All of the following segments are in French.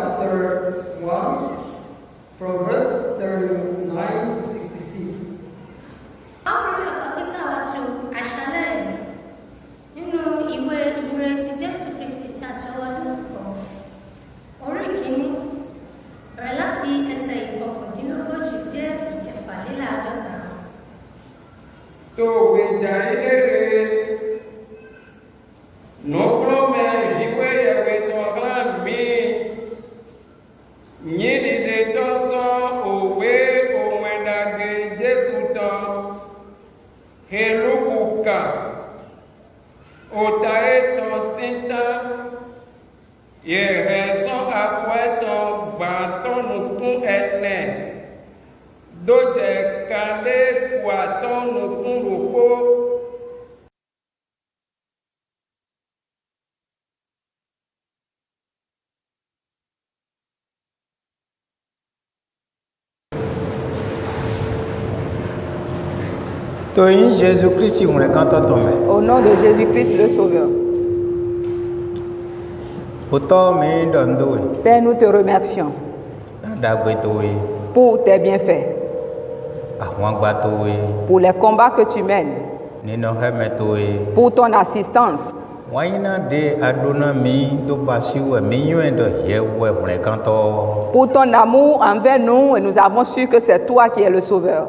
chapter 1, from verse 39 to 66. To wejaile no prome jiwe ya weto mi nyidi de toso owe omwendage Jesu ton helubuka otae ton tinta ye reson akweton gbaton nukun ene doje kande kuaton nukun ropo. Au nom de Jésus-Christ le Sauveur. Père, nous te remercions pour tes bienfaits, pour les combats que tu mènes, pour ton assistance. Pour ton amour envers nous, et nous avons su que c'est toi qui es le Sauveur.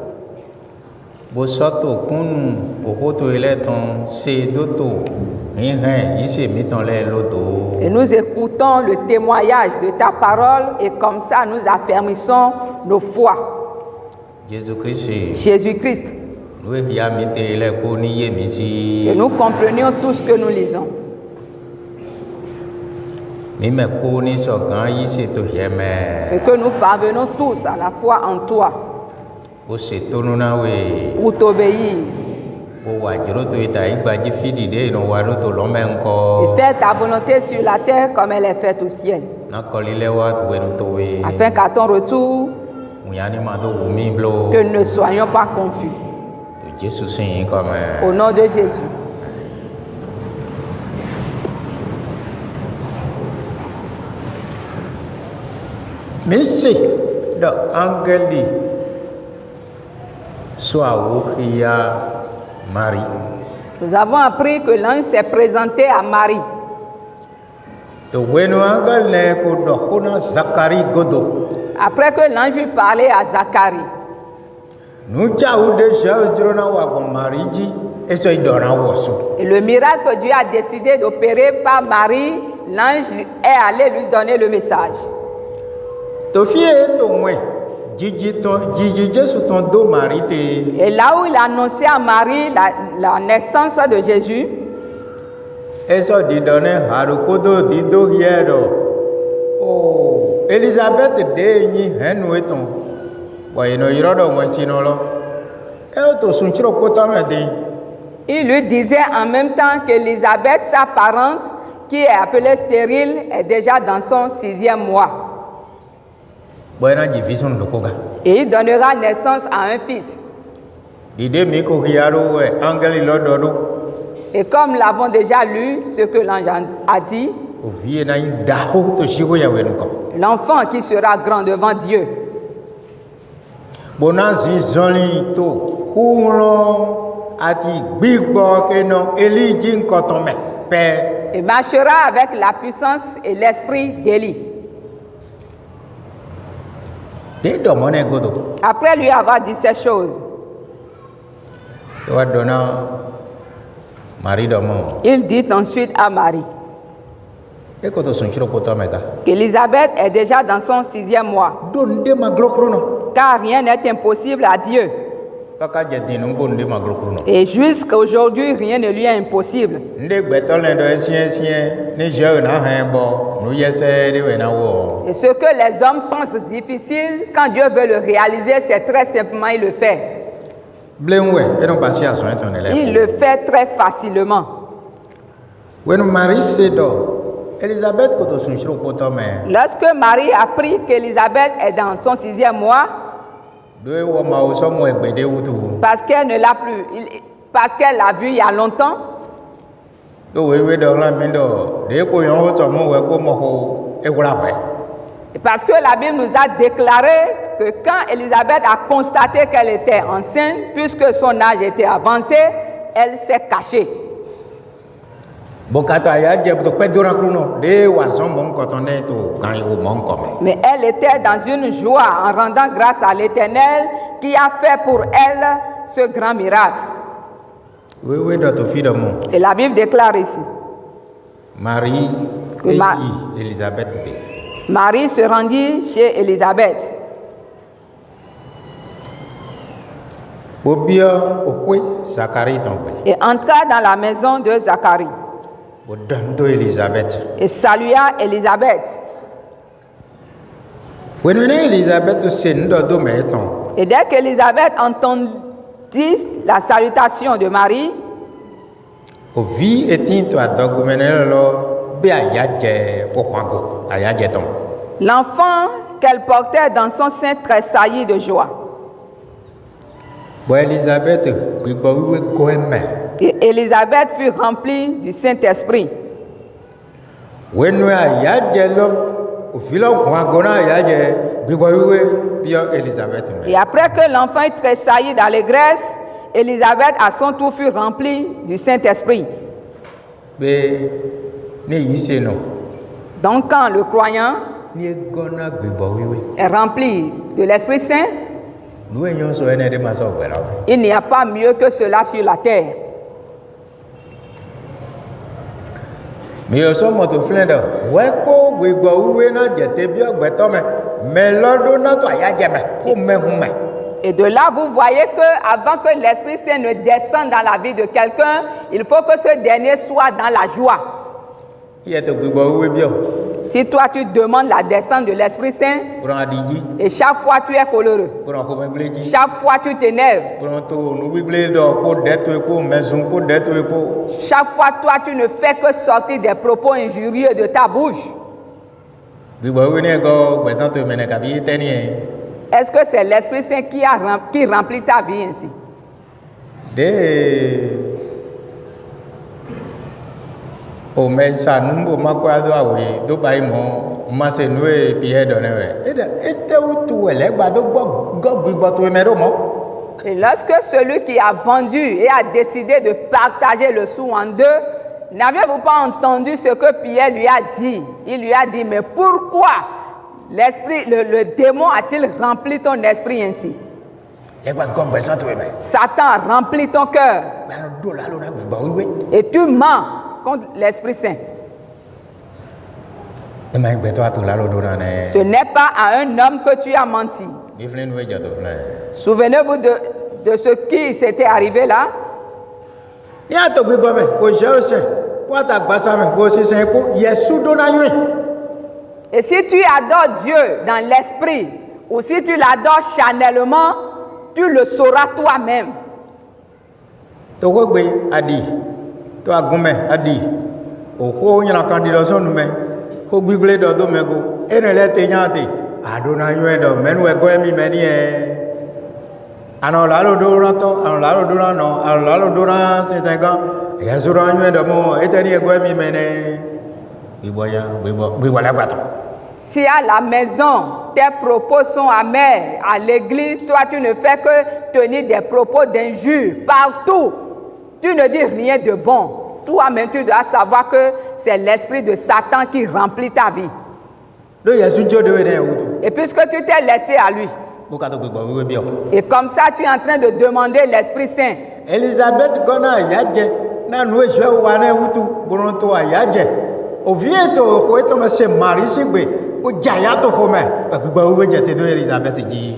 Et nous écoutons le témoignage de ta parole et comme ça nous affermissons nos foi. Jésus-Christ. Que nous comprenions tout ce que nous lisons. Et que nous parvenons tous à la foi en toi. Pour t'obéir. Et faire ta volonté sur la terre comme elle est faite au ciel. Afin qu'à ton retour, que nous ne soyons pas confus. Au nom de Jésus. Merci de Angeli soit Marie. Nous avons appris que l'ange s'est présenté à Marie. Après que l'ange eut parlé à Zacharie. Et le miracle que Dieu a décidé d'opérer par Marie, l'ange est allé lui donner le message. Et là où il a annoncé à Marie la naissance de Jésus, Elisabeth il lui disait en même temps qu'Élisabeth, sa parente, qui est appelée stérile, est déjà dans son 6e mois. Et il donnera naissance à un fils. Et comme nous l'avons déjà lu, ce que l'ange a dit, l'enfant qui sera grand devant Dieu. Et marchera avec la puissance et l'esprit d'Élie. Après lui avoir dit ces choses, il dit ensuite à Marie qu'Élisabeth est déjà dans son 6e mois, car rien n'est impossible à Dieu. Et jusqu'à aujourd'hui, rien ne lui est impossible. Et ce que les hommes pensent difficile, quand Dieu veut le réaliser, c'est très simplement, il le fait. Il le fait très facilement. Lorsque Marie a appris qu'Élisabeth est dans son 6e mois, parce qu'elle ne l'a plus, parce qu'elle l'a vu il y a longtemps, Parce que la Bible nous a déclaré que quand Élisabeth a constaté qu'elle était enceinte, puisque son âge était avancé, elle s'est cachée. Mais elle était dans une joie en rendant grâce à l'Éternel qui a fait pour elle ce grand miracle. Et la Bible déclare ici. Marie Que Élisabeth. Marie se rendit chez Élisabeth. Et entra dans la maison de Zacharie. Et salua Élisabeth. Et dès qu'Élisabeth entendit la salutation de Marie, l'enfant qu'elle portait dans son sein tressaillit de joie. Et Élisabeth fut remplie du Saint-Esprit. Et après que l'enfant eut tressailli d'allégresse, Élisabeth à son tour fut remplie du Saint-Esprit. Donc quand le croyant est rempli de l'Esprit Saint, il n'y a pas mieux que cela sur la terre. Et de là, vous voyez que avant que l'Esprit Saint ne descende dans la vie de quelqu'un, il faut que ce dernier soit dans la joie. Si toi tu demandes la descente de l'Esprit Saint, et chaque fois tu es coléreux, chaque fois tu t'énerves, chaque fois toi tu ne fais que sortir des propos injurieux de ta bouche, est-ce que c'est l'Esprit Saint qui remplit ta vie ainsi? Et lorsque celui qui a vendu et a décidé de partager le sou en deux, n'avez-vous pas entendu ce que Pierre lui a dit? Il lui a dit, mais pourquoi le démon a-t-il rempli ton esprit ainsi? Satan a rempli ton cœur et tu mens contre l'Esprit Saint. Ce n'est pas à un homme que tu as menti. Souvenez-vous de ce qui s'était arrivé là. Et si tu adores Dieu dans l'esprit, ou si tu l'adores charnellement, tu le sauras toi-même. Si à la maison, tes propos sont amers, à l'église, toi tu ne fais que tenir des propos d'injure partout, tu ne dis rien de bon. Toi-même, tu dois savoir que c'est l'esprit de Satan qui remplit ta vie. Et puisque tu t'es laissé à lui, et comme ça, tu es en train de demander l'Esprit Saint. Élisabeth,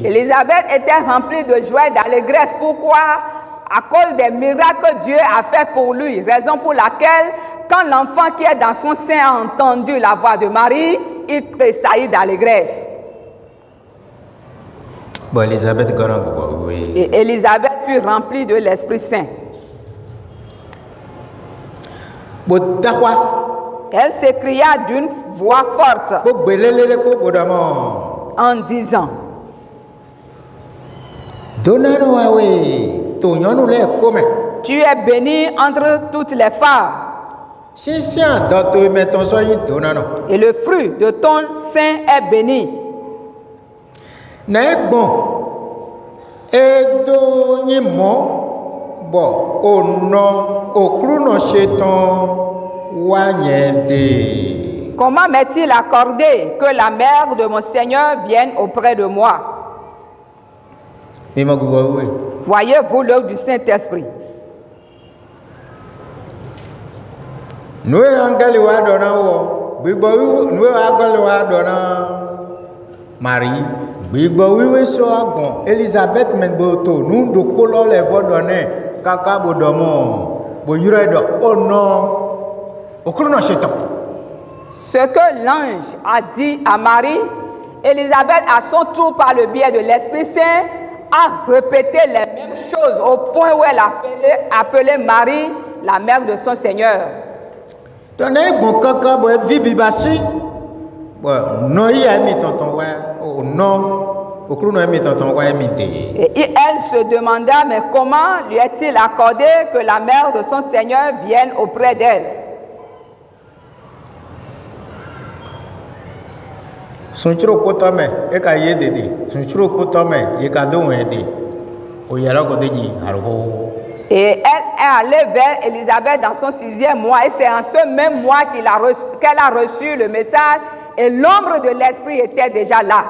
Élisabeth était remplie de joie et d'allégresse. Pourquoi? À cause des miracles que Dieu a fait pour lui. Raison pour laquelle, quand l'enfant qui est dans son sein a entendu la voix de Marie, il tressaillit d'allégresse. Et Élisabeth fut remplie de l'Esprit Saint. Elle s'écria d'une voix forte en disant, tu es bénie entre toutes les femmes, Si un d'autres mettons ça y donnant. Et le fruit de ton sein est béni. N'est bon. Et do ni mo bo o no o kruno cheton wanyende. Comment m'est-il accordé que la mère de mon Seigneur vienne auprès de moi? Voyez-vous l'œuvre du Saint-Esprit? Nous angali wa dona wo bigbo nous angali wa dona Marie bigbo wiwe so agbon Elizabeth menboto nous do polo le vodone kaka bodomo bo yuredo ono okruno cheton. Ce que l'ange a dit à Marie, Élisabeth à son tour par le biais de l'Esprit Saint a répété les mêmes choses au point où elle appelait Marie la mère de son Seigneur. Donne bon kaka bo vi bibasi. Bon no ya mi tonton wa o no okruno mi tonton wa mi te. Et elle se demanda mais comment lui est-il accordé que la mère de son Seigneur vienne auprès d'elle? Sunchiro potame e ka ye dede sunchiro potame e ka do wede o yara ko deji haruko. Et elle est allée vers Élisabeth dans son 6e mois et c'est en ce même mois qu'elle a reçu le message et l'ombre de l'Esprit était déjà là.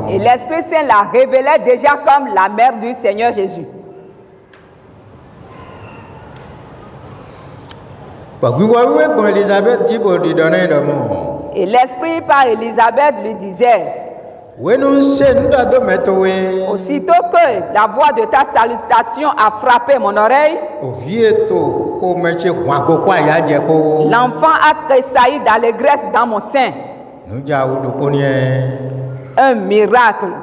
Et l'Esprit Saint la révélait déjà comme la mère du Seigneur Jésus. Et l'Esprit par Élisabeth lui disait, aussitôt que la voix de ta salutation a frappé mon oreille, l'enfant a tressailli d'allégresse dans mon sein. Un miracle.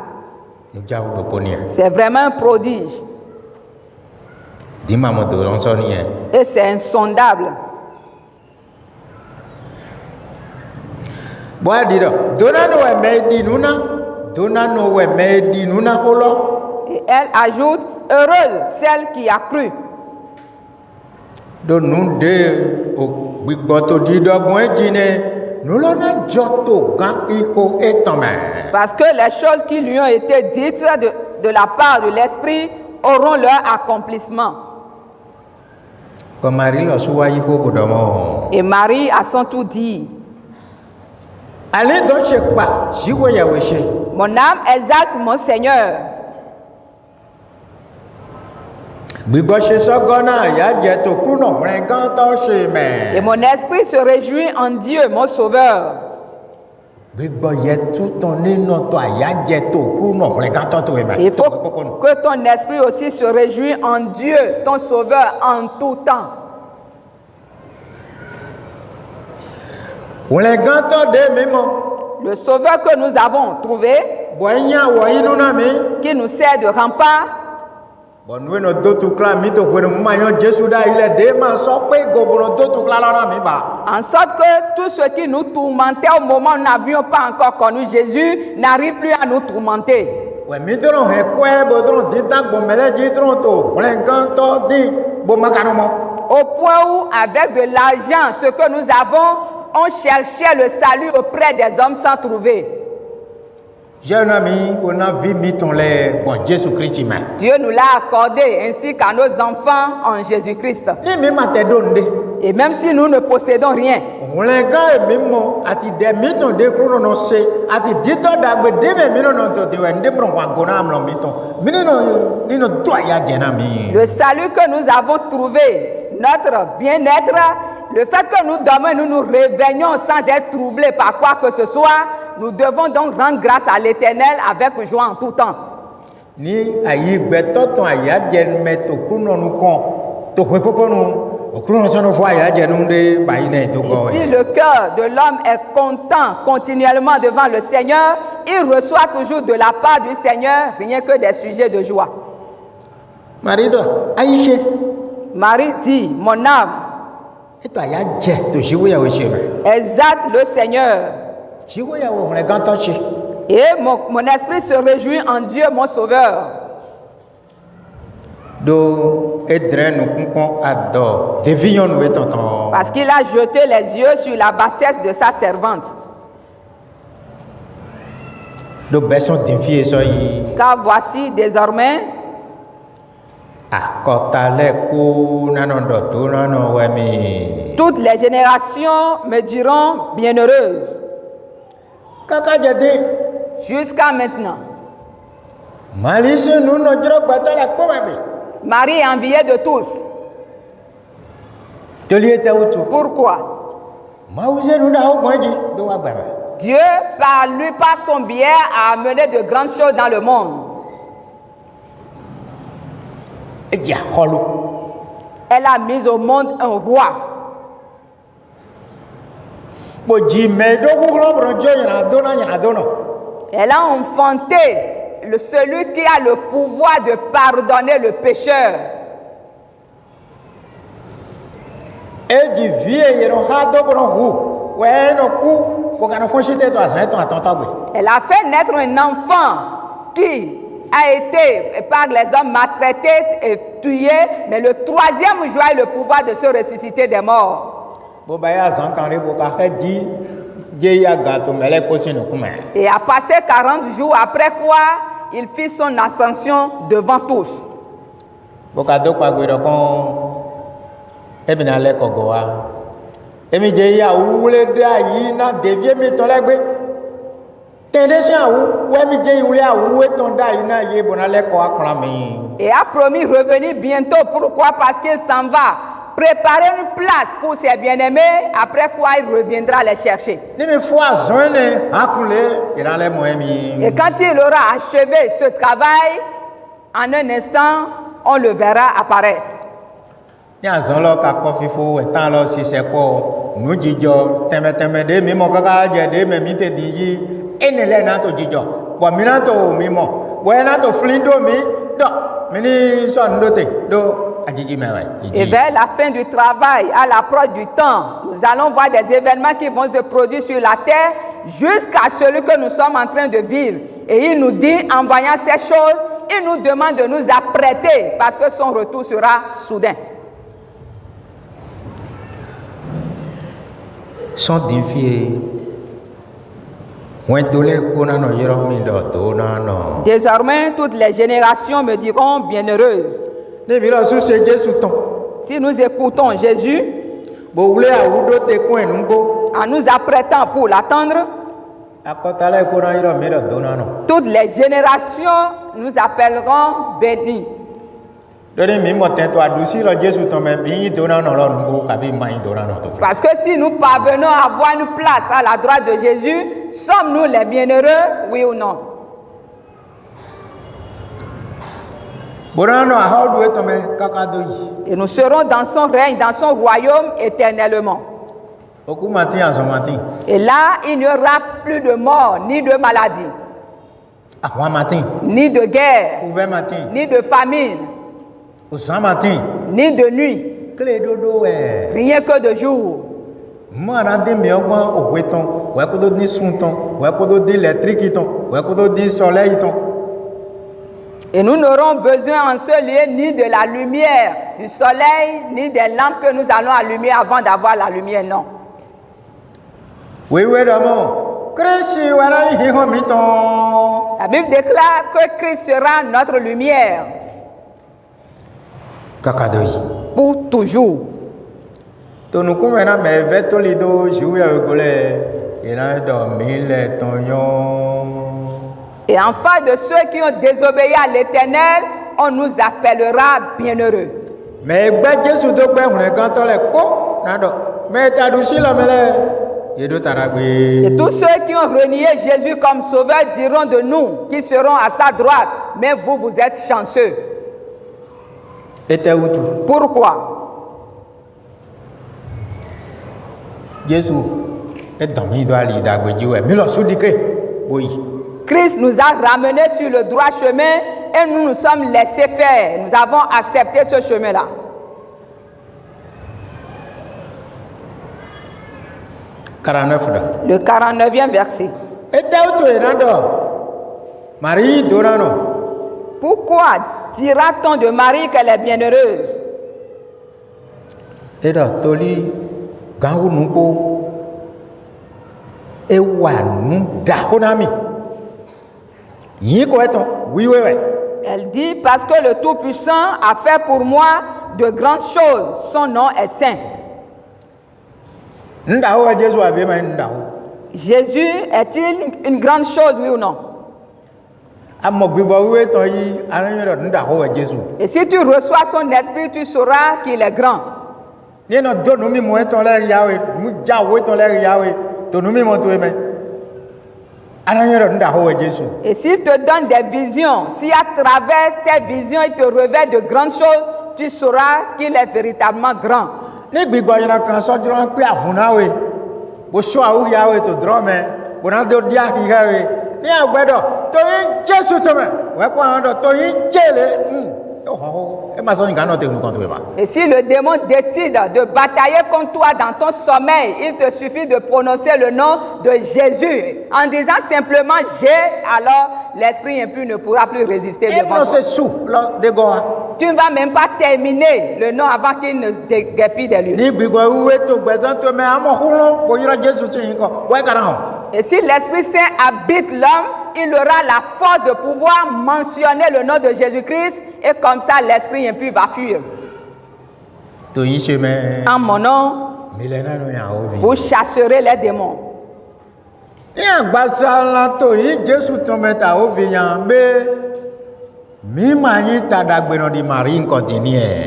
C'est vraiment un prodige. Et c'est insondable. Et elle ajoute, heureuse celle qui a cru. Parce que les choses qui lui ont été dites de la part de l'Esprit auront leur accomplissement. Et Marie a son tour dit, mon âme exalte mon Seigneur. Et mon esprit se réjouit en Dieu, mon Sauveur. Il faut que ton esprit aussi se réjouisse en Dieu, ton Sauveur, en tout temps. Le Sauveur que nous avons trouvé, qui nous sert de rempart, en sorte que tout ce qui nous tourmentait au moment où nous n'avions pas encore connu Jésus n'arrive plus à nous tourmenter. Au point où, avec de l'argent, ce que nous avons, on cherchait le salut auprès des hommes sans trouver. Dieu nous l'a accordé ainsi qu'à nos enfants en Jésus-Christ. Et même si nous ne possédons rien, le salut que nous avons trouvé, notre bien-être, le fait que nous dormons et nous nous réveillons sans être troublés par quoi que ce soit, nous devons donc rendre grâce à l'Éternel avec joie en tout temps. Ici, le cœur de l'homme est content continuellement devant le Seigneur. Il reçoit toujours de la part du Seigneur rien que des sujets de joie. Marie dit, mon âme exalte le Seigneur. Et mon esprit se réjouit en Dieu, mon Sauveur. Do edre nous compon adore. Devions nous et tonton. Parce qu'il a jeté les yeux sur la bassesse de sa servante. Do beson d'infie soyi. Car voici désormais, Akotale ko nanondo to nano wemi. toutes les générations me diront bienheureuse. Kaka jadi. Jusqu'à maintenant. Malise nous no jiro batala ko babe. Marie est enviée de tous. Toli eta utu. Pourquoi? Mause nous da ho bonji do wa baba. Dieu, par son biais, a amené de grandes choses dans le monde. Eja holu. Elle a mis au monde un roi. Boji me do ku bronjo yana dono. Elle a enfanté celui qui a le pouvoir de pardonner le pécheur. Eji vie yero ha do bron hu. We no ku ko kana fonchite to asan to atantagbe. Elle a fait naître un enfant qui a été par les hommes maltraité et tué, mais le troisième jour a eu le pouvoir de se ressusciter des morts. Bobaya zan kan re bo ka heji je ya gato mele ko sinu kuma. Et a passé 40 jours après quoi il fit son ascension devant tous. Boka do pa gbe do kon ebina le kogowa. Emi je ya wule da yi na devie mi ton legbe. Tendesi awu we mi je wule awu ton da yi na ye bona le ko akran mi. Et a promis revenir bientôt. Pourquoi? Parce qu'il s'en va préparer une place pour ses bien-aimés, après quoi il reviendra les chercher. Ni mi fo azone akule ira le mo emi. Et quand il aura achevé ce travail, en un instant, on le verra apparaître. Ni azon lo ka po fifo etan lo sise ko nu jijo teme de mi mo kaka je de me mi te di yi enele na to jijo bo mi na to mi mo bo na to flindo mi do mi ni so ndote do ajiji mewe. Et vers la fin du travail, à l'approche du temps, nous allons voir des événements qui vont se produire sur la terre jusqu'à celui que nous sommes en train de vivre. Et il nous dit, en voyant ces choses, il nous demande de nous apprêter parce que son retour sera soudain. Son d'infie. Désormais, toutes les générations me diront bienheureuses. Si nous écoutons Jésus, en nous apprêtant pour l'attendre, toutes les générations nous appelleront bénis. Parce que si nous parvenons à avoir une place à la droite de Jésus, sommes-nous les bienheureux, oui ou non? Et nous serons dans son règne, dans son royaume éternellement. Et là, il n'y aura plus de mort, ni de maladie, ni de guerre, ni de famine, ni de nuit, rien que de jour. Et nous n'aurons besoin en ce lieu ni de la lumière du soleil, ni des lampes que nous allons allumer avant d'avoir la lumière, non. La Bible déclare que Christ sera notre lumière pour toujours. Et en face de ceux qui ont désobéi à l'Éternel, on nous appellera bienheureux. Et tous ceux qui ont renié Jésus comme sauveur diront de nous, qui seront à sa droite, mais vous, vous êtes chanceux. Pourquoi? Christ nous a ramenés sur le droit chemin et nous nous sommes laissés faire. Nous avons accepté ce chemin-là. Le 49e verset. Pourquoi dira-t-on de Marie qu'elle est bienheureuse? Et donc, toli, gangu nupo, ewa nu dahonami. Yiko eton, oui, oui, oui. Elle dit, parce que le Tout-Puissant a fait pour moi de grandes choses. Son nom est saint. Ndaho wa Jésus abema ndaho. Jésus est-il une grande chose, oui ou non? Et si tu reçois son esprit, tu sauras qu'il est grand. Et s'il te donne des visions, si à travers tes visions il te révèle de grandes choses, tu sauras qu'il est véritablement grand. Et si le démon décide de batailler contre toi dans ton sommeil, il te suffit de prononcer le nom de Jésus. En disant simplement J'ai, alors l'esprit impur ne pourra plus résister devant toi. Tu ne vas même pas terminer le nom avant qu'il ne déguerpisse des lieux. Et si l'Esprit Saint habite l'homme, il aura la force de pouvoir mentionner le nom de Jésus-Christ et comme ça l'esprit impur va fuir. En mon nom, vous chasserez les démons.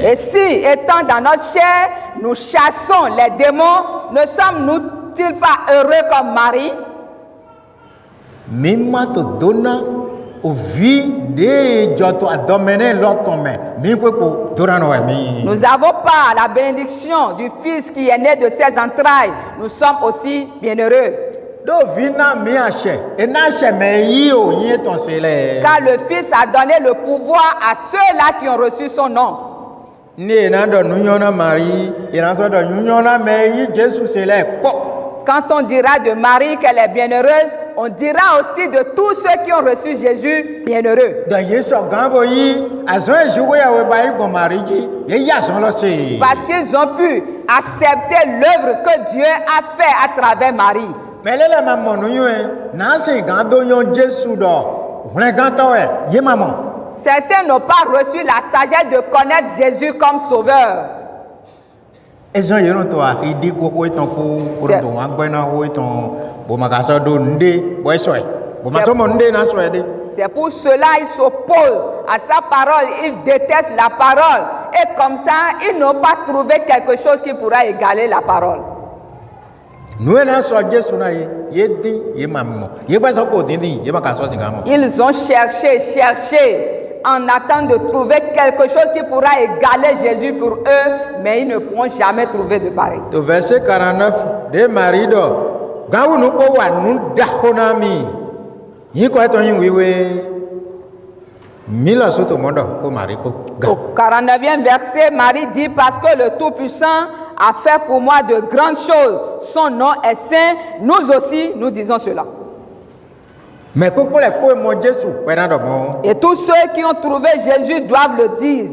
Et si, étant dans notre chair, nous chassons les démons, ne sommes-nous-ils pas heureux comme Marie? Nous avons part à la bénédiction du Fils qui est né de ses entrailles. Nous sommes aussi bienheureux. Car le Fils a donné le pouvoir à ceux-là qui ont reçu son nom. Quand on dira de Marie qu'elle est bienheureuse, on dira aussi de tous ceux qui ont reçu Jésus bienheureux. Parce qu'ils ont pu accepter l'œuvre que Dieu a fait à travers Marie. Certains n'ont pas reçu la sagesse de connaître Jésus comme sauveur. C'est pour cela qu'ils s'opposent à sa parole, ils détestent la parole. Et comme ça, ils n'ont pas trouvé quelque chose qui pourra égaler la parole. Ils ont cherché en attendant de trouver quelque chose qui pourra égaler Jésus pour eux, mais ils ne pourront jamais trouver de pareil. Verset 49 de Marie Au 49e verset, Marie dit, parce que le Tout-Puissant a fait pour moi de grandes choses, son nom est saint, nous aussi nous disons cela. Et tous ceux qui ont trouvé Jésus doivent le dire.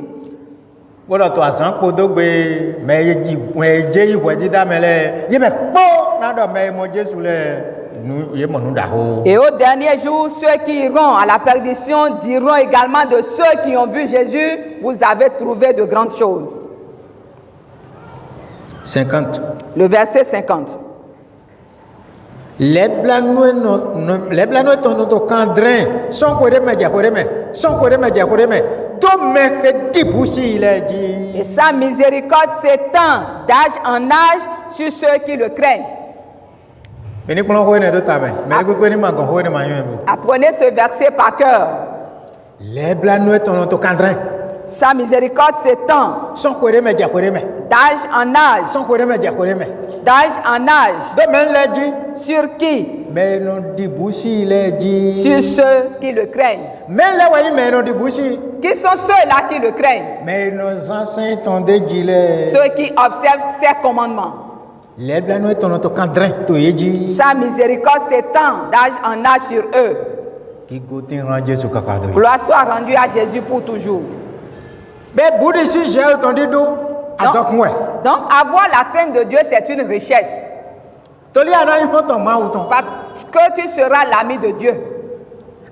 Et au dernier jour, ceux qui iront à la perdition diront également de ceux qui ont vu Jésus, vous avez trouvé de grandes choses. 50. Le verset 50. Les blancs sont candrin, sont et sa miséricorde s'étend d'âge en âge sur ceux qui le craignent. Apprenez ce verset par cœur. Les blancs sont candrin. Sa miséricorde s'étend d'âge en âge. D'âge en âge. Sur qui? Sur ceux qui le craignent. Qui sont ceux-là qui le craignent? Ceux qui observent ses commandements. Sa miséricorde s'étend d'âge en âge sur eux. qui goûte en Jésus kakado. Gloire soit rendue à Jésus pour toujours. Mais Bouddhiste, j'ai entendu d'où? Adok moi. Donc, avoir la crainte de Dieu, c'est une richesse. Toli ana yon ma uton. Parce que tu seras l'ami de Dieu.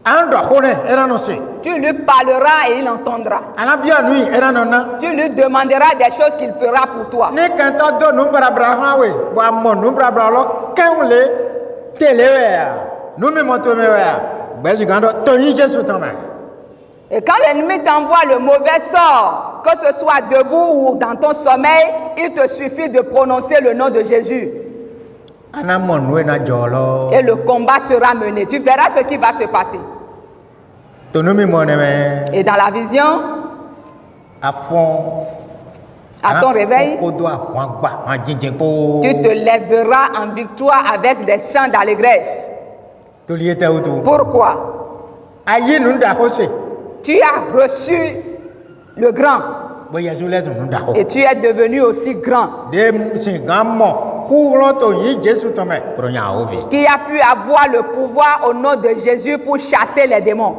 An do khone era no se. Tu lui parleras et il entendra. Ana bia nui era no na. Tu lui demanderas des choses qu'il fera pour toi. Ne kan to do no brabra ha we. Wa mo no brabra lo kan le tele we ya. No me moto me we ya. Bezi gando to yin Jésus ton ma. Et quand l'ennemi t'envoie le mauvais sort, que ce soit debout ou dans ton sommeil, il te suffit de prononcer le nom de Jésus. Ana mo no na jolo. Et le combat sera mené. Tu verras ce qui va se passer. To no me mo ne me. Et dans la vision, À fond. à ton réveil, tu te lèveras en victoire avec des chants d'allégresse. Pourquoi? Tu as reçu le grand et tu es devenu aussi grand qui a pu avoir le pouvoir au nom de Jésus pour chasser les démons.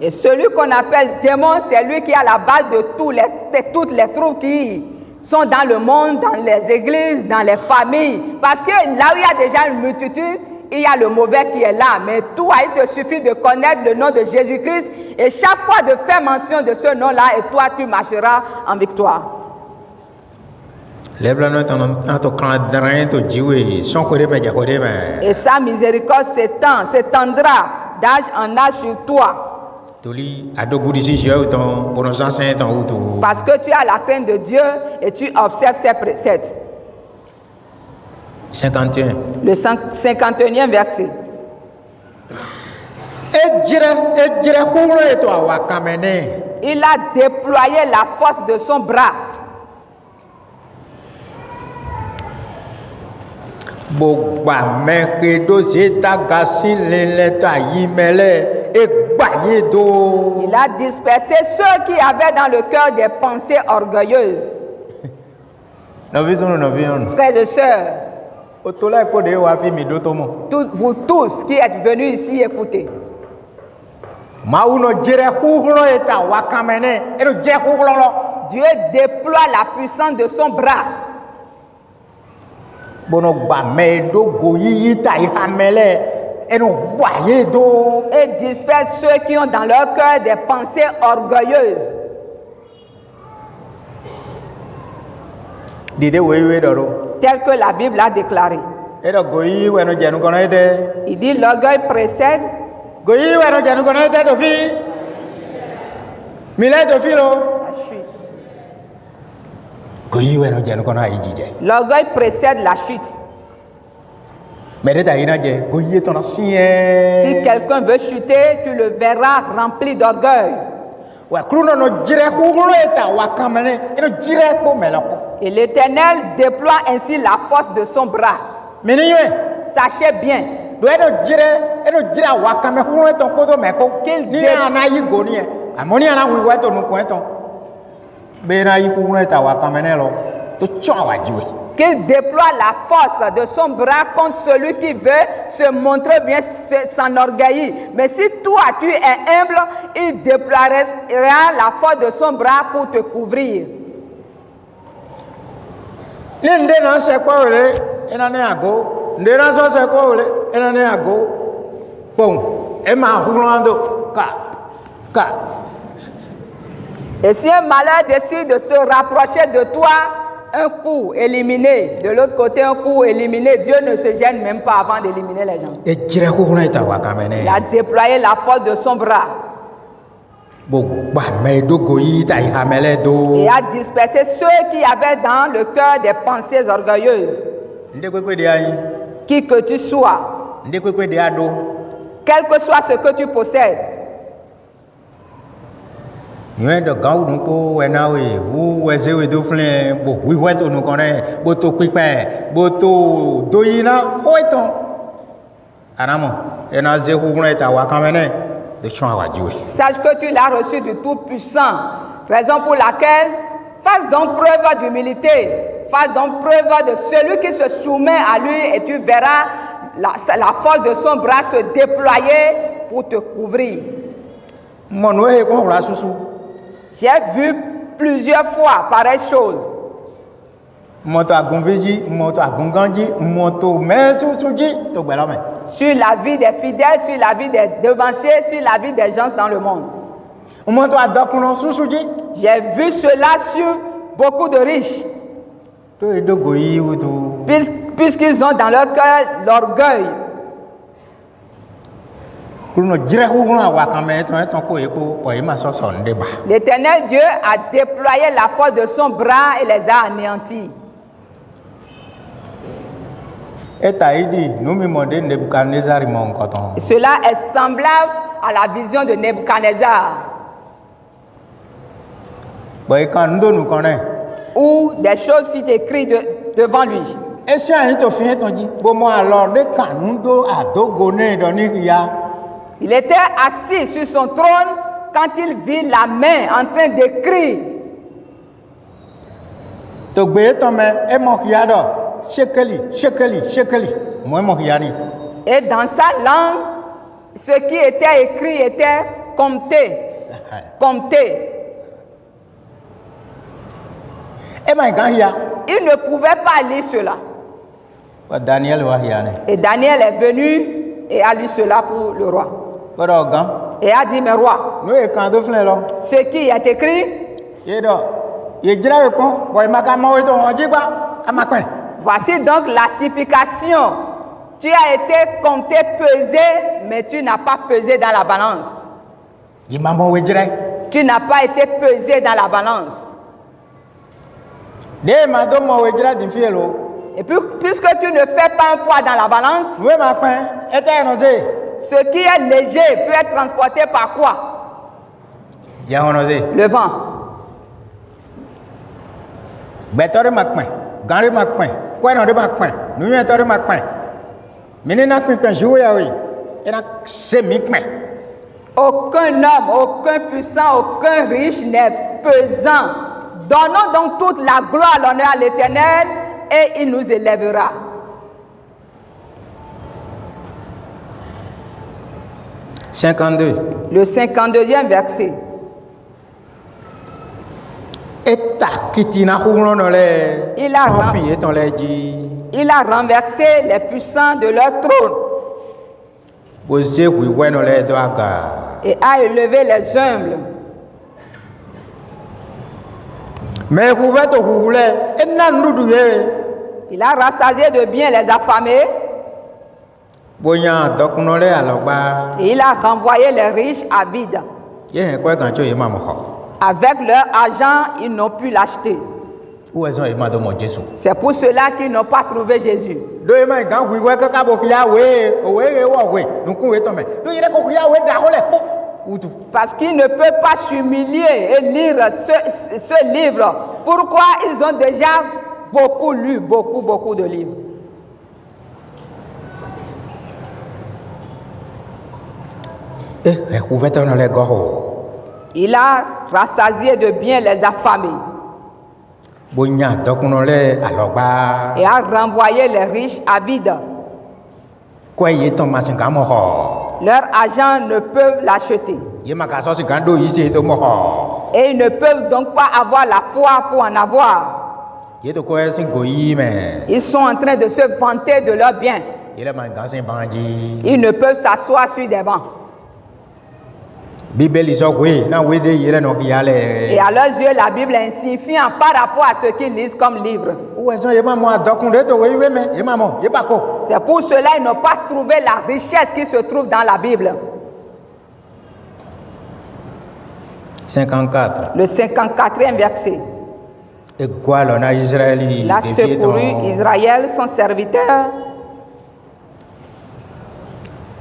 Et celui qu'on appelle démon, c'est lui qui est à la base de toutes les troubles qui sont dans le monde, dans les églises, dans les familles. Parce que là où il y a déjà une multitude, il y a le mauvais qui est là. Mais toi, il te suffit de connaître le nom de Jésus-Christ et chaque fois de faire mention de ce nom-là et toi, tu marcheras en victoire. Et sa miséricorde s'étendra d'âge en âge sur toi. Parce que tu as la crainte de Dieu et tu observes ses préceptes. 51. Le 51e verset. Il a déployé la force de son bras. Il a dispersé ceux qui avaient dans le cœur des pensées orgueilleuses. Frères et sœurs, vous tous qui êtes venus ici écouter. Dieu déploie la puissance de son bras. Et disperse ceux qui ont dans leur cœur des pensées orgueilleuses. Tel que la Bible a déclaré. Il dit l'orgueil précède. La chute. L'orgueil précède la chute. Si quelqu'un veut chuter, tu le verras rempli d'orgueil. Et l'Éternel déploie ainsi la force de son bras. Sachez bien qu'il déploie la force de son bras contre celui qui veut se montrer bien, s'enorgueillir. Mais si toi tu es humble, il déploiera la force de son bras pour te couvrir. Et si un malheur décide de se rapprocher de toi, un coup éliminé, de l'autre côté un coup éliminé, Dieu ne se gêne même pas avant d'éliminer les gens. Il a déployé la force de son bras. Et a dispersé ceux qui avaient dans le cœur des pensées orgueilleuses. Qui que tu sois, quel que soit ce que tu possèdes, Anamo, et na ze hu et awa kamene de chon awa jiwe. Sache que tu l'as reçu du Tout-Puissant, raison pour laquelle fasse donc preuve d'humilité, fasse donc preuve de celui qui se soumet à lui et tu verras la force de son bras se déployer pour te couvrir. Mon we ko la susu. J'ai vu plusieurs fois pareille chose. Moto agunveji, moto agunganji, moto mesusuji to gbelame. Sur la vie des fidèles, sur la vie des devanciers, sur la vie des gens dans le monde. Moto adokuno susuji. J'ai vu cela sur beaucoup de riches, To edogo yi wutu. puisqu'ils ont dans leur cœur l'orgueil. Kuno jire hu awa kame to ko epo ko ima soso ndeba. L'Éternel Dieu a déployé la force de son bras et les a anéantis. Eta idi numi monde Nebuchadnezzar mon koton. Et cela est semblable à la vision de Nebuchadnezzar, Boy kan ndo nu koné. où des choses furent écrites devant lui. E se ayin to fi ton ji. Bo mo alors de kan ndo adogo ne do ni ya. Il était assis sur son trône quand il vit la main en train d'écrire. To gbe to me e mo ya do. Shekeli. Moi mo ya ni. Et dans sa langue, ce qui était écrit était compté. E ma gan ya. Il ne pouvait pas lire cela. Wa Daniel wa ya ne. Et Daniel est venu et a lu cela pour le roi. Ko do gan. Et a dit, mais roi, No e kan do flen lo. ce qui est écrit, Ye do. Ye jira e kon. Boy ma ka mo we to won ji gba. Amakwen. voici donc la signification. Tu as été compté, pesé, mais tu n'as pas pesé dans la balance. Ye ma mo we jira. Tu n'as pas été pesé dans la balance. De ma do mo we jira din fi lo. Et puis, puisque tu ne fais pas un poids dans la balance, We ma pen. E te no ze. ce qui est léger peut être transporté par quoi? Ya hono ze. Le vent. Betore makpen. Ganre makpen. Kwa no de makpen. Nu ye tore makpen. Menina kpen jouer ya oui. E na se mikpen. Aucun homme, aucun puissant, aucun riche n'est pesant. Donnons donc toute la gloire, l'honneur à l'Éternel et il nous élèvera. « 52. Le 52e verset. Eta kitina hulo no le. Il a Sans ra- fin eton le ji. Il a renversé les puissants de leur trône Boze hui bueno le do aga. et a élevé les humbles. Mais huve to hule. Ena ndudu ye. Il a rassasié de biens les affamés Boyan dokuno le alogba. et il a renvoyé les riches à vide. Ye hen kwa gancho ye mamo ho. Avec leur argent, ils n'ont pu l'acheter. Où est-ce que je mon Jésus? C'est pour cela qu'ils n'ont pas trouvé Jésus. Do ye ma gan hui we ka ka bo ya we. O we ye wo we. Nu ku we to me. Do ye ko ya we da ho le po. Utu. Parce qu'ils ne peuvent pas s'humilier et lire ce livre. Pourquoi ils ont déjà beaucoup lu, beaucoup de livres. Huve to no le go ho. Il a rassasié de biens les affamés Boyan dokuno le alogba. et a renvoyé les riches à vide. Kwa ye to ma singa mo ho. Leur argent ne peut l'acheter. Ye ma ka so singa do yi se to mo ho. Et ils ne peuvent donc pas avoir la foi pour en avoir. Ye to ko sin go yi me. Ils sont en train de se vanter de leurs biens. Ye le ma gan sin banji. Ils ne peuvent s'asseoir sur des bancs. Bíbélì sọ pé náà wé dé yìí lẹ́nu ìyá lẹ̀. Et à leurs yeux, la Bible est insignifiante par rapport à ce qu'ils lisent comme livre. Owó ẹ̀sán yìí máa mọ àdọ́kùnrin tó wé ìwé mẹ́ yìí máa mọ yìí bá kó. C'est pour cela qu'ils n'ont pas trouvé la richesse qui se trouve dans la Bible. 54. Le 54e verset. Egwa lọ́nà Israẹli. Il a secouru Israël, son serviteur,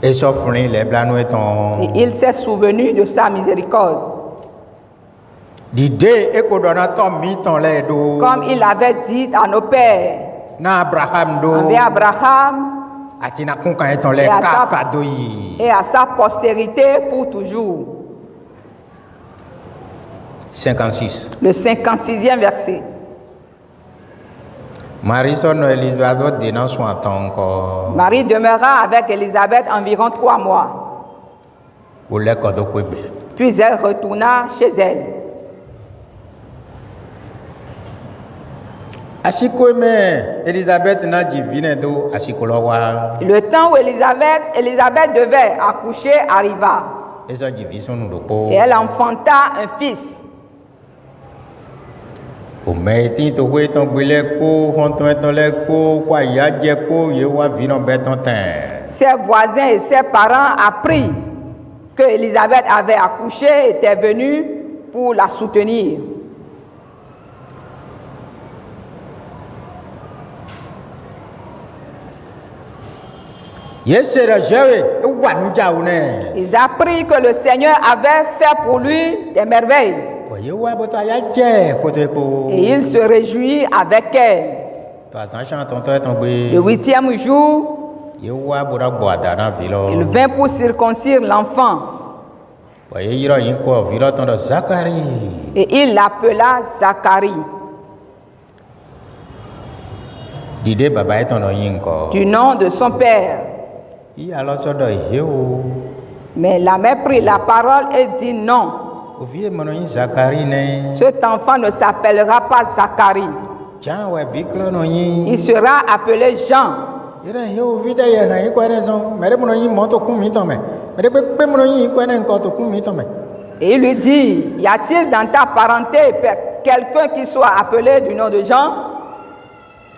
Et sọfúnrin ilẹ̀ blanú ẹ̀tàn. et il s'est souvenu de sa miséricorde. Dìde eko dọ̀nà tọ́ mi tán lẹ́ẹ̀dọ́. Comme il avait dit à nos pères, Náà Abraham do. envers Abraham, atina kun kan eton le Et à sa- kado yi. et à sa postérité pour toujours. 56. Le 56e verset. Marie son Elisabeth de nan son temps encore. Marie demeura avec Élisabeth environ 3 mois. Ou le kodo kwebe. Puis elle retourna chez elle. Asiko me Elisabeth na divine do asiko lo wa. Le temps où Élisabeth devait accoucher arriva. Eso division no do ko. Et elle enfanta un fils. O me tin to we ton gbele ko hon ton le ko kwa ya je ko ye wa vino beton ten. Ses voisins et ses parents apprirent que Élisabeth avait accouché et était venue pour la soutenir. Yesera jewe wa nu jawu ne. Ils apprirent que le Seigneur avait fait pour lui des merveilles. O ye wa boto ya je ko te ko. Et il se réjouit avec elle. To asan chan ton to ton gbe. Le 8e jour, Ye wa bora bo adana vilo. il vint pour circoncire l'enfant. O ye yiro yin ko vilo ton do Zakari. Et il l'appela Zacharie, Dide baba eton do yin ko. du nom de son père. I alo so do he o. Mais la mère prit la parole et dit non, O vie mono yin Zakari ne. cet enfant ne s'appellera pas Zacharie. Jan we viklo no yin. Il sera appelé Jean. Ira he o vida ye han yin ko ne son. Mere mono yin moto kun mi ton me. Mere pe mono yin ko ne ko to kun mi ton me. Et il lui dit, y a-t-il dans ta parenté quelqu'un qui soit appelé du nom de Jean?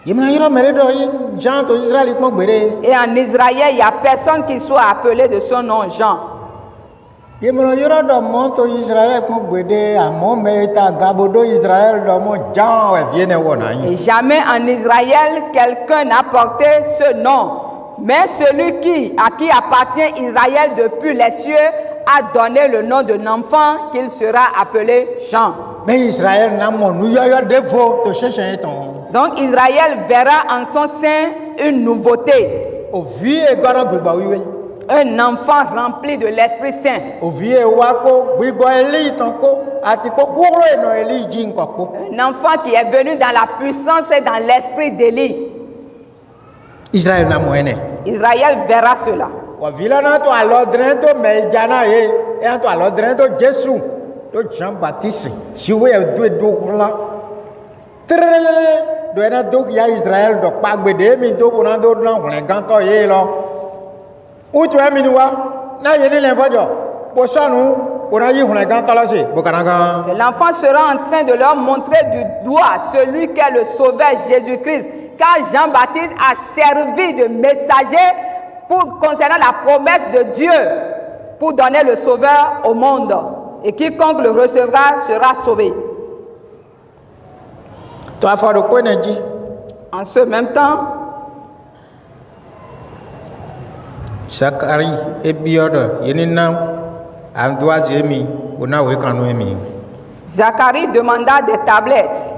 Yimna yiro mere do yin Jan to Israel ko gbere. Et en Israël, il n'y a personne qui soit appelé de son nom Jean. Yimna yiro do mo to Israel ko gbede amo me ta gabodo Israel do mo Jan we vie ne wo na yin. Et jamais en Israël, quelqu'un n'a porté ce nom. Mais celui à qui appartient Israël depuis les cieux a donné le nom d'un enfant qu'il sera appelé Jean. Mais Israël n'a mon nu yo defo to chercher ton. Donc Israël verra en son sein une nouveauté, O vie e goro gbegba wiwe. un enfant rempli de l'Esprit Saint, O vie wa ko gbegbo eli ton ko ati ko khoro e no eli ji nko ko. un enfant qui est venu dans la puissance et dans l'esprit d'Élie. Israël n'a mo ene. Israël verra cela. Wa vila na to alodren to me jana e to alodren to Jesu to Jean Baptiste. Si we do la. Trelele do na do ya Israël do pa gbede mi do bona do na hùn gan to ye lo. O to mi ni wa na ye ni le fojo. Bo sonu o na yi hùn gan to lo se bo kanagan. Que l'enfant sera en train de leur montrer du doigt celui qui est le sauveur Jésus-Christ. Car Jean-Baptiste a servi de messager concernant la promesse de Dieu pour donner le sauveur au monde. Et quiconque le recevra sera sauvé. To afa do ko ne ji. En ce même temps, Zakari e biodo yeni na am doise mi ona we kanu mi. Zacharie demanda des tablettes.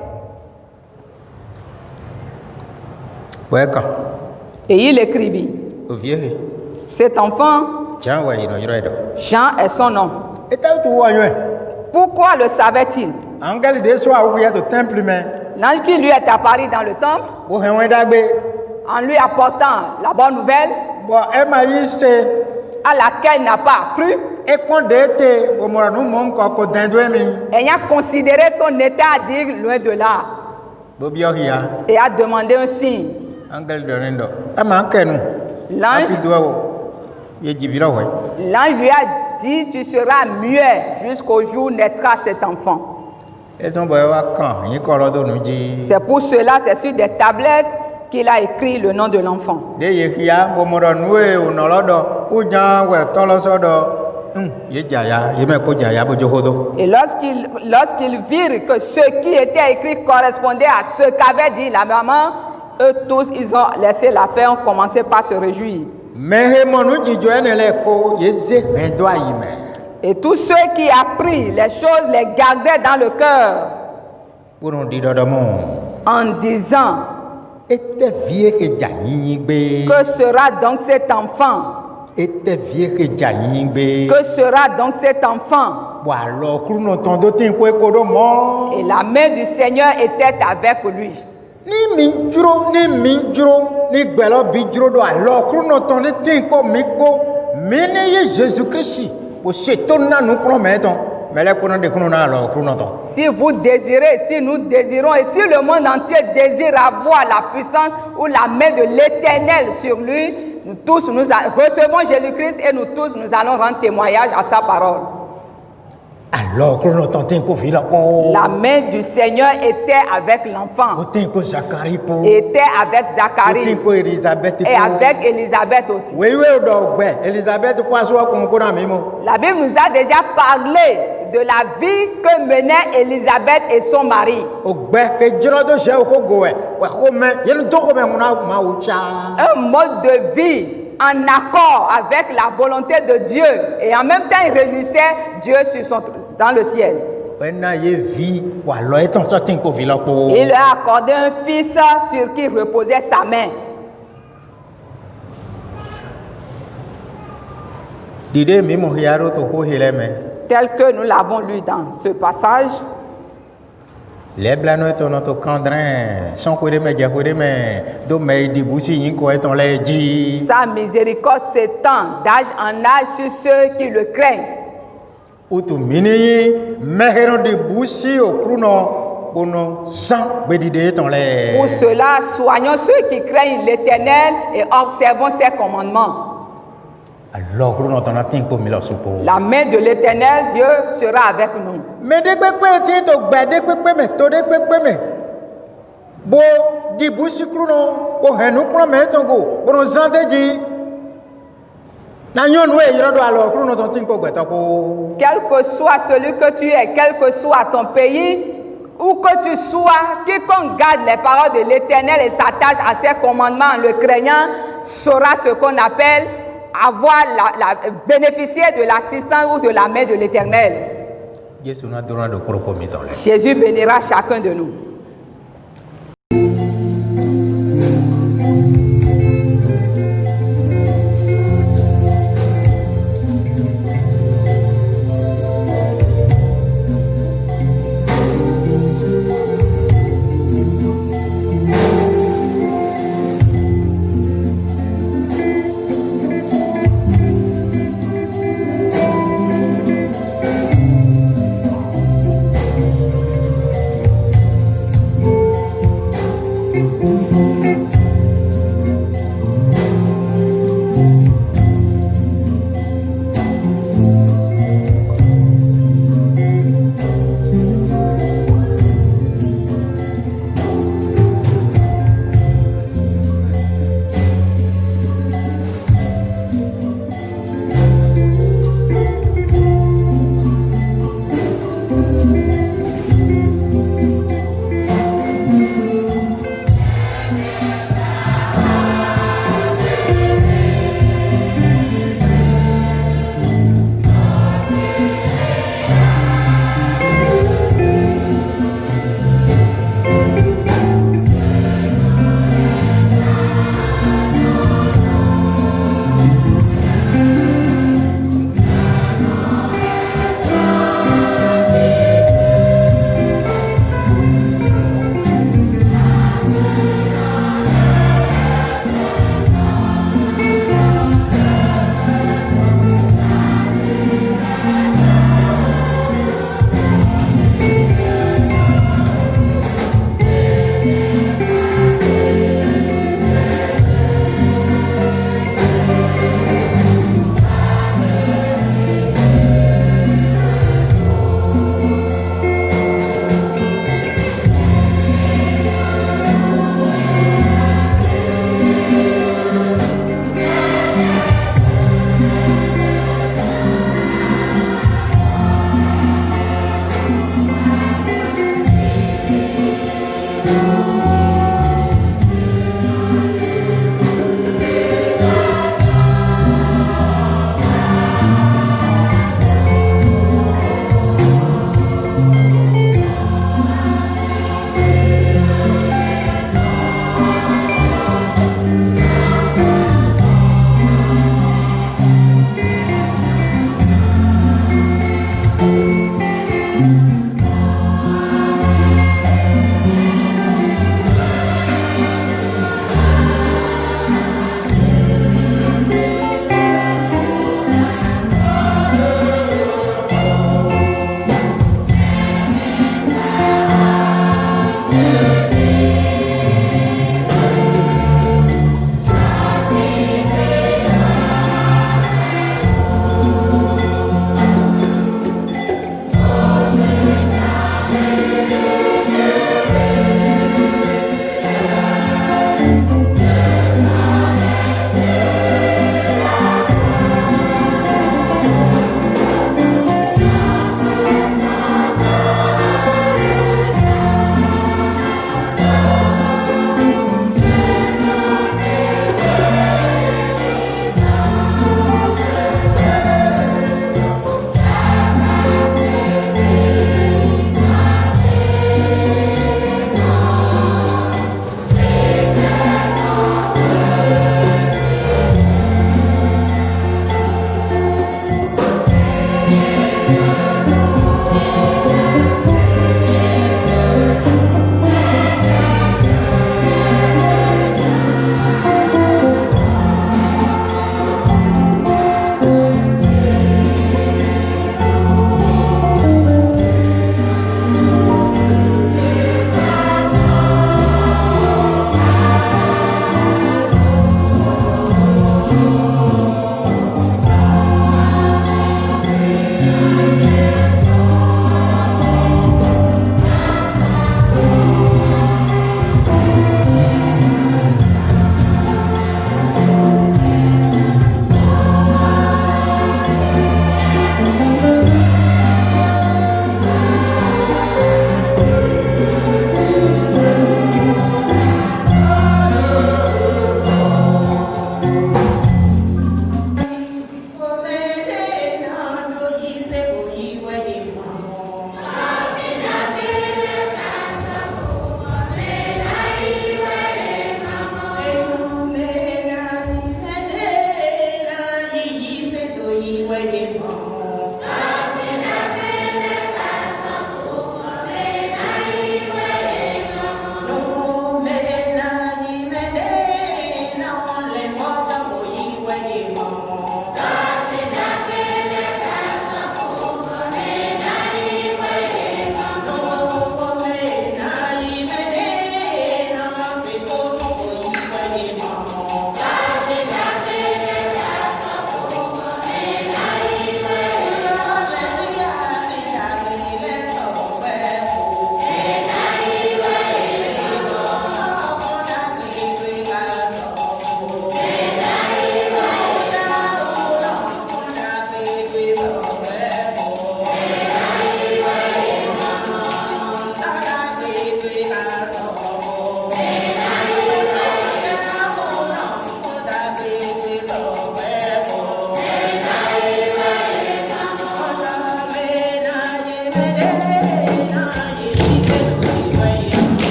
Weka Et il écrivit, o vie cet enfant, Jan wa yino yiro do. Jean est son nom. Eta tu wa ywe. Pourquoi le savait-il? Angel de so a wi to temple me. L'ange qui lui est apparu dans le temple, Bo hen we dagbe. en lui apportant la bonne nouvelle, Bo e ma yi se à laquelle il n'a pas cru, e pon de te bo mo nu mo nko ko dendo mi. ayant considéré son état à dire loin de là, Bo bio hia. et a demandé un signe. Angel do rendo. E ma kenu. L'ange Afi do wo. Ye jibiro we. l'ange lui a dit, tu seras muet jusqu'au jour où naîtra cet enfant. E ton boy wa kan yin ko lo do nu ji. C'est pour cela, c'est sur des tablettes qu'il a écrit le nom de l'enfant. De ye hia bo mo do nu e o no lo do. U jan we to lo so do. Ye jaya, ye me ko jaya bo johodo. Et lorsqu'ils virent que ce qui était écrit correspondait à ce qu'avait dit la maman, eux tous, ils ont laissé l'affaire, ont commencé par se réjouir. Mehe monu jijo ene le ko ye ze hendo ayi me. Et tous ceux qui apprirent les choses les gardaient dans le cœur Pour on dit dodo mon. en disant, Ete vie ke janyingbe. Que sera donc cet enfant? Ete vie ke janyingbe. Que sera donc cet enfant? Bo alo kruno ton do tin ko ekodo mo. Et la main du Seigneur était avec lui. Ni minjro, ni gbelo bijro do alo kruno ton de tin ko mi ko. Mene ye Jésus Christ. O seton na nu prometon. Si vous désirez, si nous désirons, et si le monde entier désire avoir la puissance ou la main de l'Éternel sur lui, nous tous, nous recevons Jésus-Christ et nous tous, nous allons rendre témoignage à sa parole. La main du Seigneur était avec l'enfant, était avec Zacharie et avec Élisabeth aussi. La Bible nous a déjà parlé de la vie que menaient Élisabeth et son mari. Un mode de vie en accord avec la volonté de Dieu, et en même temps il réjouissait Dieu dans le ciel. Il lui a accordé un fils sur qui reposait sa main. Tel que nous l'avons lu dans ce passage. Les blano to notre candrin son ko de me do me di busi yin ko eton le ji. Sa miséricorde s'étend d'âge en âge sur ceux qui le craignent. Utu mini mehero de busi o kruno bono san bedide eton le. Pour cela, soignons ceux qui craignent l'Éternel et observons ses commandements. La main de l'Éternel, Dieu, sera avec nous. Quel que soit celui que tu es, quel que soit ton pays, où que tu sois, quiconque garde les paroles de l'Éternel et s'attache à ses commandements en le craignant, saura ce qu'on appelle bénéficier de l'assistance ou de la main de l'Éternel. Jésus bénira chacun de nous.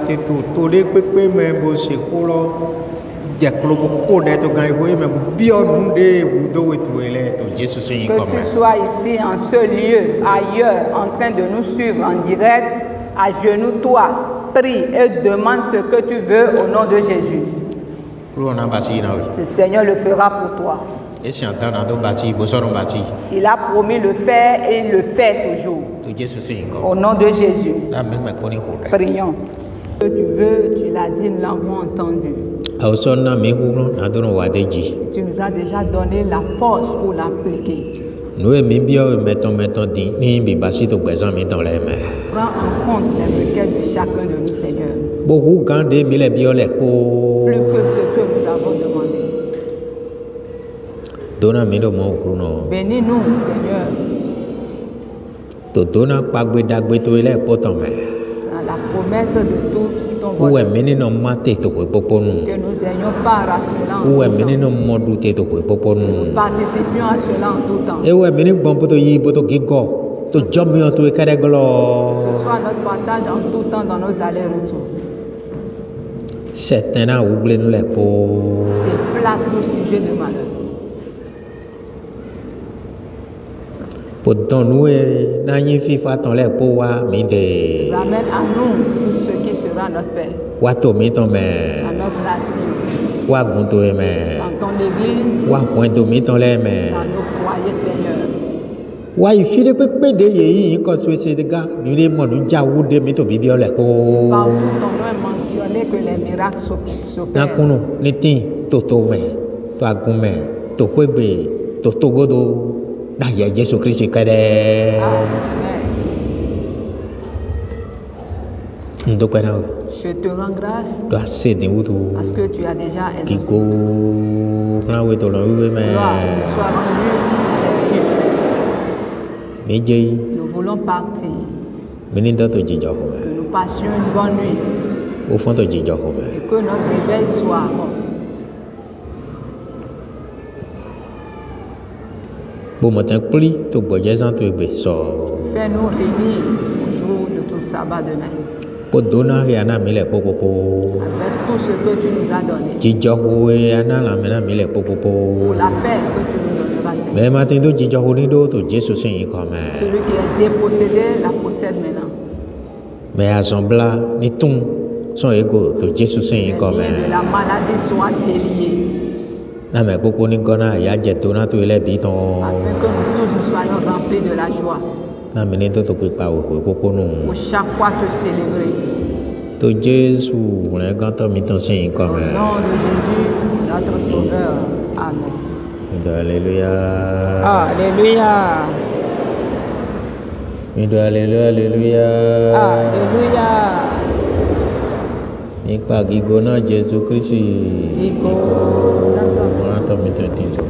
te to de pepe me bo se kolo jeklo bo ko de to gan ho me bo bio nu de bu do wetu ele to Jésus se yin Que comme. tu sois ici en ce lieu, ailleurs, en train de nous suivre en direct, à genoux, toi, prie et demande ce que tu veux au nom de Jésus. Pro na basi na we. Le Seigneur le fera pour toi. E si anta na do basi bo so no basi. Il a promis le faire et il le fait toujours. To Jésus se yin Au comme. nom de Jésus, Na me ko ni ho de. prions. Ce que tu veux, tu l'as dit, nous l'avons entendu. A so na me hu no na do no wa de ji. Tu nous as déjà donné la force pour l'appliquer. No e mi bio meton di ni bi basi to gbezan mi ton le me. Prends en compte les requêtes de chacun de nous, Seigneur. Bo hu gan de mi le bio le ko. Plus que ce que nous avons demandé. Dona mi do mo hu no. Bénis-nous, Seigneur, To dona pagbe dagbe to ile po ton me. dans la promesse de tout ton Uwe royaume. mini no mate to kwe popo nu. Que nous ayons part à cela en Uwe tout mini temps. no modu te to kwe popo nu. Participions à cela en tout temps. Ewe mini gbon poto yi poto gigo. To jomi on to e kere Que glo. ce soit notre partage en tout temps dans nos allers-retours. Certains na ouble nu le po. Déplace tout sujet de malheur. Po don nu e na yin fifa ton le po wa mi de. Ramène à nous tout ce qui sera notre paix, Wa to mi ton dans me. notre nation, Wa gun to e me. dans ton église, Wa point to mi ton le me. dans nos foyers, Seigneur. Wa ifi de pepe de ye yi ko so se de ga. Mi de mo du ja wu de mi to bi bi le po. Partout ton nom est mentionné que les miracles s'opèrent. Nakunu niti toto me to agume to kwegbe to togodo na ye Jésus Christ kede Amen. ndokwe na Je te rends grâce to ase ni wutu parce que tu as déjà kiko exaucé. na we to lo we me Gloire te soit rendue dans les cieux. meje Nous voulons partir, mini do to jijo ko que nous passions une bonne nuit me o fon to jijo ko me et que notre réveil soit bon. bo mo tan pli to gboje san to egbe so Fais-nous réunir au jour de ton sabbat demain o dona ya na mi le popopo avec tout ce que tu nous as donné. jijo ho ya na la me na mi le popopo Pour la paix que tu nous donneras, Seigneur. me ma tin do jijo ho ni do to Jésus sin ko me Celui qui est dépossédé la possède maintenant. mais assemblea ni tun son ego to Jésus sin Les ko liens de me la maladie soient déliés na me popo ni gona ya je to na to ile bi ton afin que nous tous nous soyons remplis de la joie na me ni to to pe pa o popo nu pour chaque fois te célébrer. to Jésus le gan to mi ton sin ko Au me nom de Jésus, notre Sauveur. Amen. alléluia Alléluia. alléluia Alléluia. nípa gígóná Jésù Kristi Iko. ọ̀rọ̀ tó mi tẹ̀ tí ń sọ.